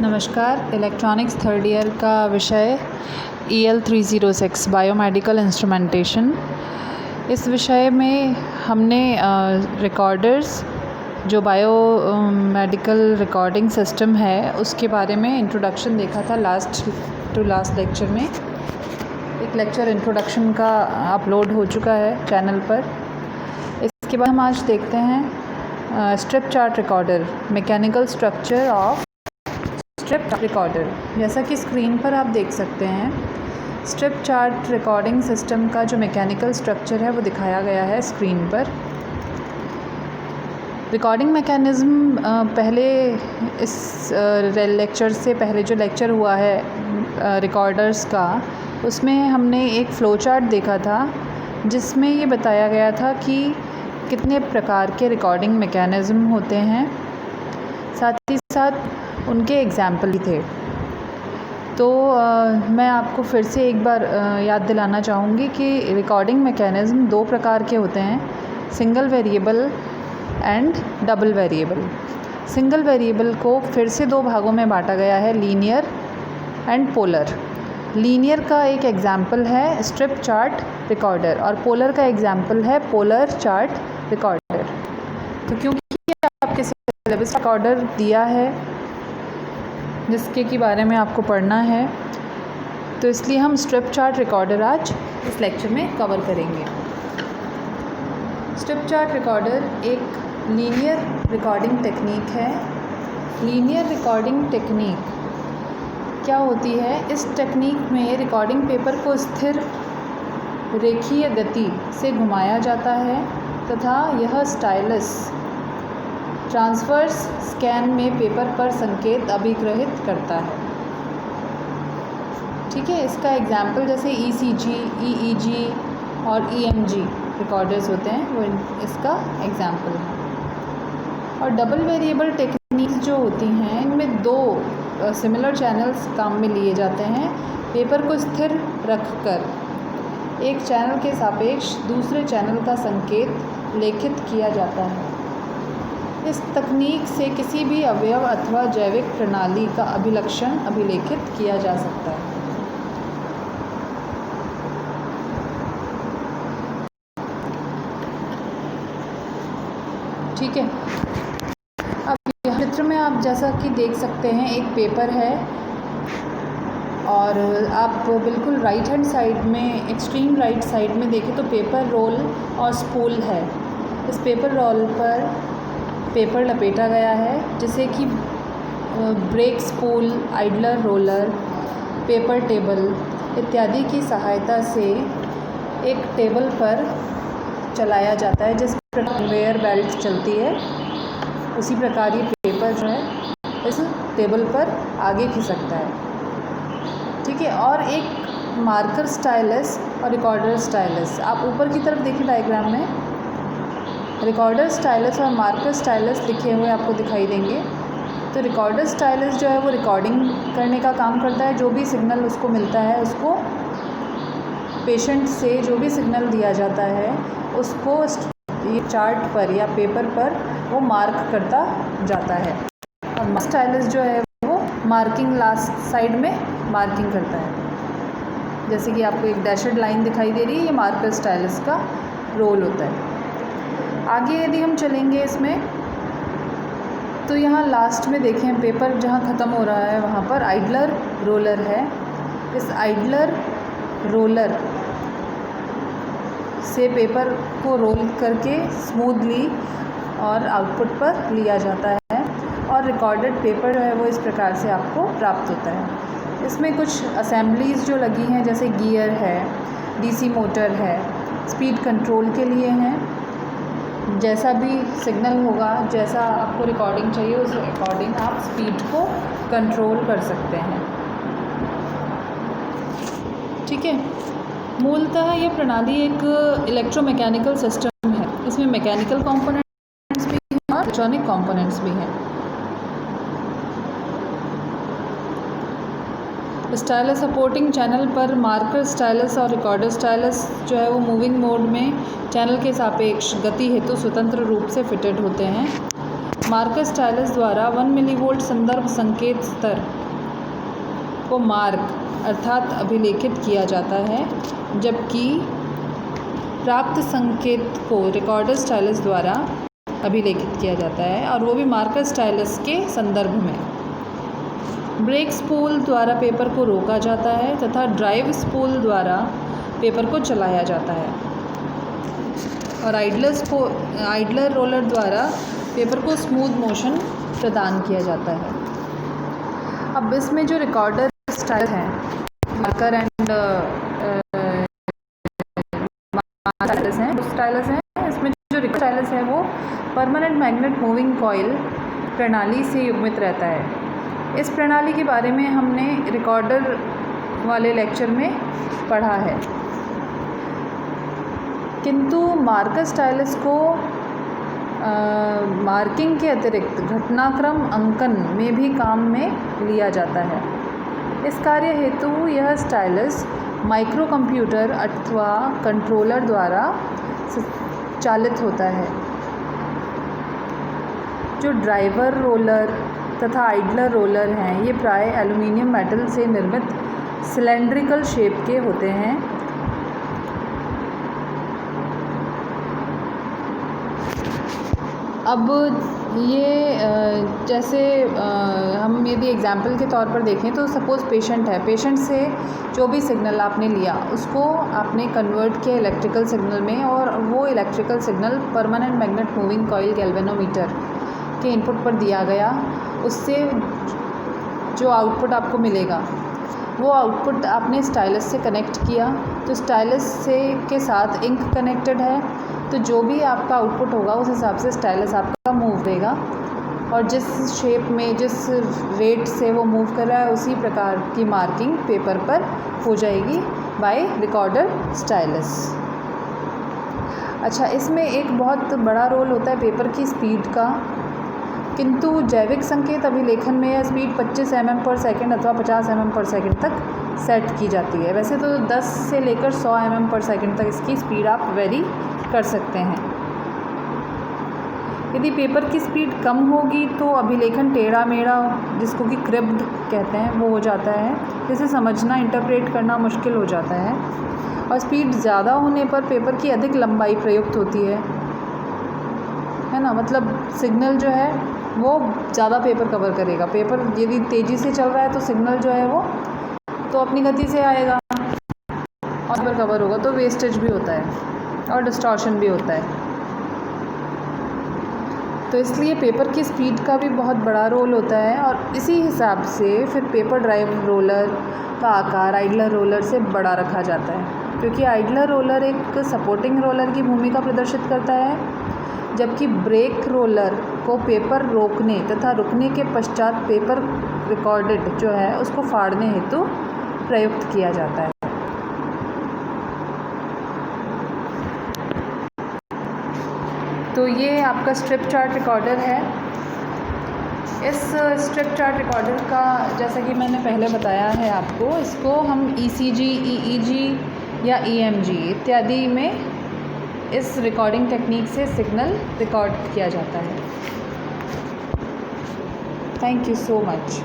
नमस्कार। Electronics third year का विषय EL 306 बायोमेडिकल इंस्ट्रूमेंटेशन। इस विषय में हमने रिकॉर्डर्स जो बायोमेडिकल रिकॉर्डिंग सिस्टम है उसके बारे में इंट्रोडक्शन देखा था लास्ट लेक्चर में। एक लेक्चर इंट्रोडक्शन का अपलोड हो चुका है चैनल पर। इसके बाद हम आज देखते हैं strip chart recorder, mechanical structure of strip recorder. जैसा कि स्क्रीन पर आप देख सकते हैं, स्ट्रिप चार्ट रिकॉर्डिंग सिस्टम का जो मैकेनिकल स्ट्रक्चर है वो दिखाया गया है स्क्रीन पर। रिकॉर्डिंग मैकेनिज़्म पहले इस लेक्चर से पहले जो लेक्चर हुआ है रिकॉर्डर्स का, उसमें हमने एक फ़्लो चार्ट देखा था जिसमें ये बताया गया था कि कितने प्रकार के रिकॉर्डिंग मैकेनिज़्म होते हैं, साथ ही साथ उनके एग्ज़ाम्पल भी थे। तो मैं आपको फिर से एक बार याद दिलाना चाहूँगी कि रिकॉर्डिंग मैकेनिज़्म दो प्रकार के होते हैं, single variable and double variable. Single variable को फिर से दो भागों में बांटा गया है, लीनियर एंड पोलर। लीनियर का एक एग्ज़ाम्पल है स्ट्रिप चार्ट रिकॉर्डर और पोलर का एग्ज़ाम्पल है पोलर चार्ट रिकॉर्डर। तो क्योंकि आपके सिलेबस रिकॉर्डर दिया है जिसके के बारे में आपको पढ़ना है, तो इसलिए हम स्ट्रिप चार्ट रिकॉर्डर आज इस लेक्चर में कवर करेंगे। स्ट्रिप चार्ट रिकॉर्डर एक लीनियर रिकॉर्डिंग टेक्निक है। लीनियर रिकॉर्डिंग टेक्निक क्या होती है? इस टेक्निक में रिकॉर्डिंग पेपर को स्थिर रेखीय गति से घुमाया जाता है तथा यह स्टाइलस ट्रांसवर्स स्कैन में पेपर पर संकेत अभिग्रहित करता है। ठीक है, इसका एग्जाम्पल जैसे ECG, EEG और EMG रिकॉर्डर्स होते हैं, वो इसका एग्जाम्पल है। और डबल वेरिएबल टेक्निक्स जो होती हैं, इनमें दो सिमिलर चैनल्स काम में लिए जाते हैं। पेपर को स्थिर रखकर एक चैनल के सापेक्ष दूसरे चैनल का संकेत लेखित किया जाता है। इस तकनीक से किसी भी अवयव अथवा जैविक प्रणाली का अभिलक्षण अभिलेखित किया जा सकता है। ठीक है, अब यह चित्र में आप जैसा कि देख सकते हैं, एक पेपर है और आप बिल्कुल राइट हैंड साइड में, एक्सट्रीम राइट साइड में देखें तो पेपर रोल और स्पूल है। इस पेपर रोल पर पेपर लपेटा गया है, जिसे कि brake spool, idler roller, paper table इत्यादि की सहायता से एक टेबल पर चलाया जाता है। जिस प्रकार कन्वेयर बेल्ट चलती है, उसी प्रकार ये पेपर जो है इस टेबल पर आगे खिसकता है। ठीक है, और एक मार्कर स्टाइलस और रिकॉर्डर स्टाइलस, आप ऊपर की तरफ देखिए डायग्राम में, रिकॉर्डर स्टाइलस और मार्कर स्टाइलस लिखे हुए आपको दिखाई देंगे। तो रिकॉर्डर स्टाइलस जो है वो रिकॉर्डिंग करने का काम करता है। जो भी सिग्नल उसको मिलता है, उसको पेशेंट से जो भी सिग्नल दिया जाता है उसको ये चार्ट पर या पेपर पर वो मार्क करता जाता है। और मार्कर स्टाइलस जो है वो मार्किंग लास्ट साइड में मार्किंग करता है। जैसे कि आपको एक डैशड लाइन दिखाई दे रही है, ये मार्कर स्टाइलस का रोल होता है। आगे यदि हम चलेंगे इसमें, तो यहाँ लास्ट में देखें पेपर जहाँ ख़त्म हो रहा है वहाँ पर आइडलर रोलर है। इस आइडलर रोलर से पेपर को रोल करके स्मूथली और आउटपुट पर लिया जाता है और रिकॉर्डेड पेपर जो है वो इस प्रकार से आपको प्राप्त होता है। इसमें कुछ असेंबलीज़ जो लगी हैं, जैसे गियर है, DC मोटर है, स्पीड कंट्रोल के लिए हैं। जैसा भी सिग्नल होगा, जैसा आपको रिकॉर्डिंग चाहिए, उस अकॉर्डिंग आप स्पीड को कंट्रोल कर सकते हैं। ठीक है, मूलतः ये प्रणाली एक इलेक्ट्रोमैकेनिकल सिस्टम है। इसमें मैकेनिकल कंपोनेंट्स भी हैं और इलेक्ट्रॉनिक कंपोनेंट्स भी हैं। स्टाइलस सपोर्टिंग चैनल पर मार्कर स्टाइलस और रिकॉर्डर स्टाइलस जो है वो मूविंग मोड में चैनल के सापेक्ष गति हेतु स्वतंत्र रूप से फिटेड होते हैं। मार्कर स्टाइलस द्वारा 1 मिलीवोल्ट संदर्भ संकेत स्तर को मार्क अर्थात अभिलेखित किया जाता है, जबकि प्राप्त संकेत को रिकॉर्डर स्टाइलस द्वारा अभिलेखित किया जाता है, और वो भी मार्कर स्टाइलस के संदर्भ में। ब्रेक स्पूल द्वारा पेपर को रोका जाता है तथा ड्राइव स्पूल द्वारा पेपर को चलाया जाता है, और आइडलर रोलर द्वारा पेपर को स्मूथ मोशन प्रदान किया जाता है। अब इसमें जो रिकॉर्डर स्टाइल है, मार्कर एंड स्टाइलस हैं, इसमें जो रिकॉर्डर स्टाइलस है वो परमानेंट मैग्नेट मूविंग कॉइल प्रणाली से युग्मित रहता है। इस प्रणाली के बारे में हमने रिकॉर्डर वाले लेक्चर में पढ़ा है, किंतु मार्कर स्टाइलस को मार्किंग के अतिरिक्त घटनाक्रम अंकन में भी काम में लिया जाता है। इस कार्य हेतु यह स्टाइलस माइक्रो कंप्यूटर अथवा कंट्रोलर द्वारा चालित होता है। जो ड्राइवर रोलर तथा आइडलर रोलर हैं, ये प्राय एल्युमिनियम मेटल से निर्मित सिलेंड्रिकल शेप के होते हैं। अब ये जैसे हम यदि एग्जाम्पल के तौर पर देखें तो सपोज़ पेशेंट है, पेशेंट से जो भी सिग्नल आपने लिया उसको आपने कन्वर्ट किया इलेक्ट्रिकल सिग्नल में, और वो electrical signal permanent magnet moving coil galvanometer के इनपुट पर दिया गया। उससे जो आउटपुट आपको मिलेगा वो आउटपुट आपने स्टाइलस से कनेक्ट किया, तो स्टाइलस से के साथ इंक कनेक्टेड है, तो जो भी आपका आउटपुट होगा उस हिसाब से स्टाइलस आपका मूव देगा, और जिस शेप में जिस रेट से वो मूव कर रहा है उसी प्रकार की मार्किंग पेपर पर हो जाएगी बाय रिकॉर्डर स्टाइलस। अच्छा, इसमें एक बहुत बड़ा रोल होता है पेपर की स्पीड का, किंतु जैविक संकेत अभिलेखन में यह स्पीड 25 mm/s अथवा 50 mm/s तक सेट की जाती है। वैसे तो 10 से लेकर 100 mm/s तक इसकी स्पीड आप वेरी कर सकते हैं। यदि पेपर की स्पीड कम होगी तो अभिलेखन टेढ़ा मेढ़ा, जिसको कि क्रिब्ड कहते हैं, वो हो जाता है, जिसे समझना इंटरप्रेट करना मुश्किल हो जाता है। और स्पीड ज़्यादा होने पर पेपर की अधिक लंबाई प्रयुक्त होती है ना, मतलब सिग्नल जो है वो ज़्यादा पेपर कवर करेगा। पेपर यदि तेज़ी से चल रहा है तो सिग्नल जो है वो तो अपनी गति से आएगा और पेपर कवर होगा, तो वेस्टेज भी होता है और डिस्टॉर्शन भी होता है। तो इसलिए पेपर की स्पीड का भी बहुत बड़ा रोल होता है, और इसी हिसाब से फिर पेपर ड्राइव रोलर का आकार आइडलर रोलर से बड़ा रखा जाता है, क्योंकि आइडलर रोलर एक सपोर्टिंग रोलर की भूमिका प्रदर्शित करता है, जबकि ब्रेक रोलर को पेपर रोकने तथा रुकने के पश्चात पेपर रिकॉर्डेड जो है उसको फाड़ने हेतु प्रयुक्त किया जाता है। तो ये आपका स्ट्रिप चार्ट रिकॉर्डर है। इस स्ट्रिप चार्ट रिकॉर्डर का, जैसा कि मैंने पहले बताया है आपको, इसको हम ECG, EEG या EMG इत्यादि में इस रिकॉर्डिंग टेक्निक से सिग्नल रिकॉर्ड किया जाता है। Thank you so much.